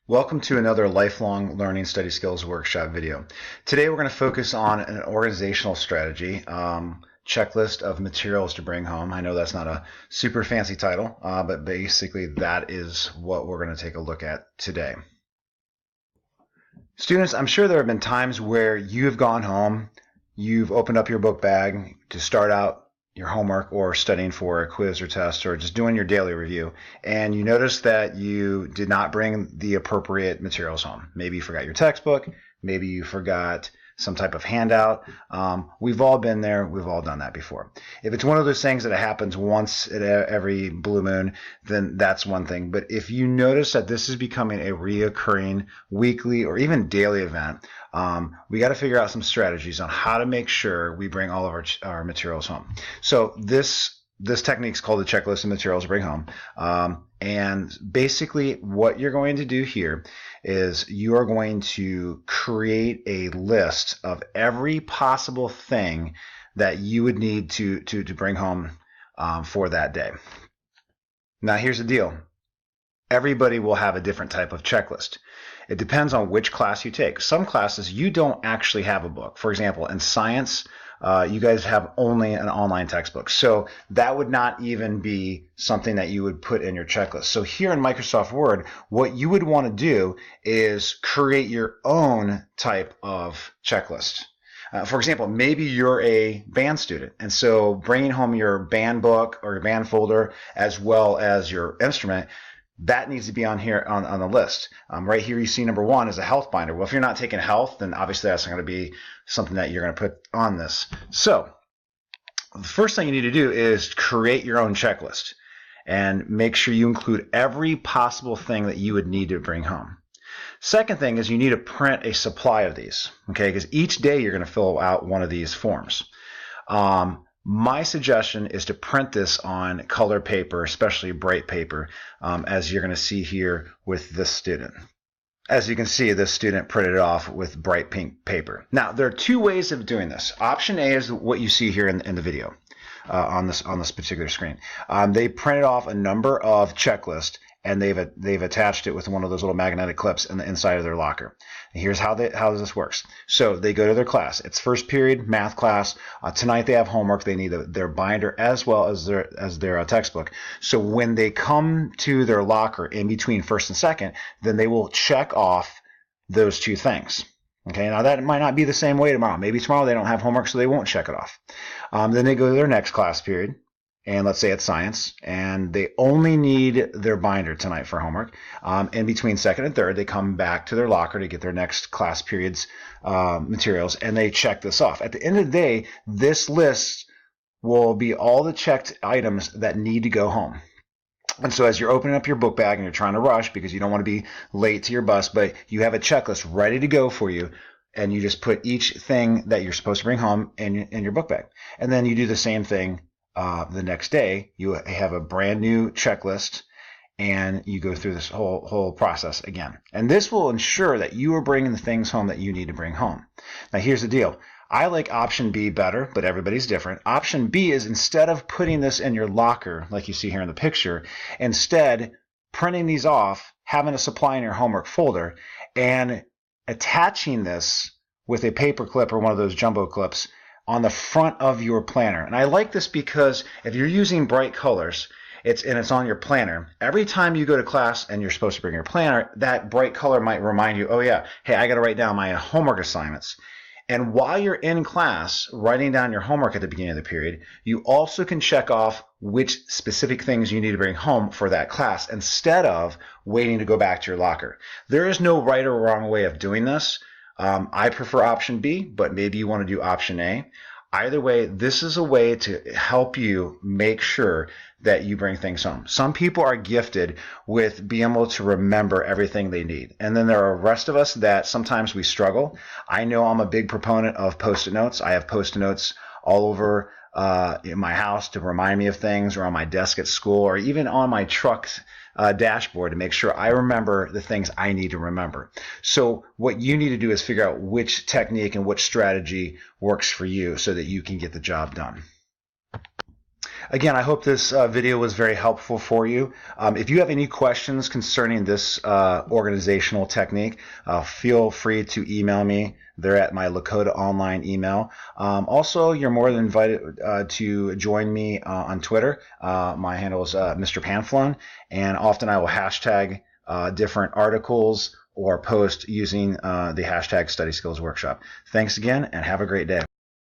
Welcome to another Lifelong Learning Study Skills Workshop video. Today we're going to focus on an organizational strategy, checklist of materials to bring home. I know that's not a super fancy title, but basically that is what we're going to take a look at today. Students, I'm sure there have been times where you have gone home, you've opened up your book bag to start out your homework or studying for a quiz or test or just doing your daily review, and you notice that you did not bring the appropriate materials home. Maybe you forgot your textbook, maybe you forgot some type of handout. We've all been there. We've all done that before. If it's one of those things that happens once at every blue moon, then that's one thing. But if you notice that this is becoming a reoccurring weekly or even daily event, we got to figure out some strategies on how to make sure we bring all of our materials home. So this technique is called the checklist of materials to bring home. And basically what you're going to do here is you are going to create a list of every possible thing that you would need to bring home for that day. Now here's the deal. Everybody will have a different type of checklist. It depends on which class you take. Some classes you don't actually have a book. For example, in science, you guys have only an online textbook. So that would not even be something that you would put in your checklist. So here in Microsoft Word, what you would want to do is create your own type of checklist. For example, maybe you're a band student, and so bringing home your band book or your band folder as well as your instrument, that needs to be on here on the list. Right here you see number 1 is a health binder. Well, if you're not taking health, then obviously that's not going to be something that you're going to put on this. So the first thing you need to do is create your own checklist and make sure you include every possible thing that you would need to bring home. Second thing is you need to print a supply of these, okay? Because each day you're going to fill out one of these forms. My suggestion is to print this on color paper, especially bright paper, as you're going to see here with this student. As you can see, this student printed it off with bright pink paper. Now, there are 2 ways of doing this. Option A is what you see here in the video on this particular screen. They printed off a number of checklists, and they've attached it with one of those little magnetic clips in the inside of their locker. And here's how this works. So they go to their class. It's first period math class. Tonight they have homework. They need their binder as well as their textbook. So when they come to their locker in between first and second, then they will check off those 2 things. Okay, now that might not be the same way tomorrow. Maybe tomorrow they don't have homework, so they won't check it off. Then they go to their next class period. And let's say it's science, and they only need their binder tonight for homework. In between second and third, they come back to their locker to get their next class period's materials, and they check this off. At the end of the day, this list will be all the checked items that need to go home. And so as you're opening up your book bag and you're trying to rush because you don't want to be late to your bus, but you have a checklist ready to go for you, and you just put each thing that you're supposed to bring home in your book bag. And then you do the same thing the next day. You have a brand new checklist, and you go through this whole process again. And this will ensure that you are bringing the things home that you need to bring home. Now, here's the deal. I like option B better, but everybody's different. Option B is instead of putting this in your locker, like you see here in the picture, instead printing these off, having a supply in your homework folder, and attaching this with a paper clip or one of those jumbo clips on the front of your planner. And I like this because if you're using bright colors, it's on your planner, every time you go to class and you're supposed to bring your planner, that bright color might remind you, oh yeah, hey, I got to write down my homework assignments. And while you're in class writing down your homework at the beginning of the period, you also can check off which specific things you need to bring home for that class instead of waiting to go back to your locker. There is no right or wrong way of doing this. I prefer option B, but maybe you want to do option A. Either way, this is a way to help you make sure that you bring things home. Some people are gifted with being able to remember everything they need. And then there are the rest of us that sometimes we struggle. I know I'm a big proponent of Post-it notes. I have Post-it notes all over in my house to remind me of things, or on my desk at school, or even on my truck's dashboard to make sure I remember the things I need to remember. So what you need to do is figure out which technique and which strategy works for you so that you can get the job done. Again, I hope this video was very helpful for you. If you have any questions concerning this organizational technique, feel free to email me. They're at my Lakota Online email. Also, you're more than invited to join me on Twitter. My handle is Mr. Panfalone, and often I will hashtag different articles or post using the hashtag Study Skills Workshop. Thanks again, and have a great day.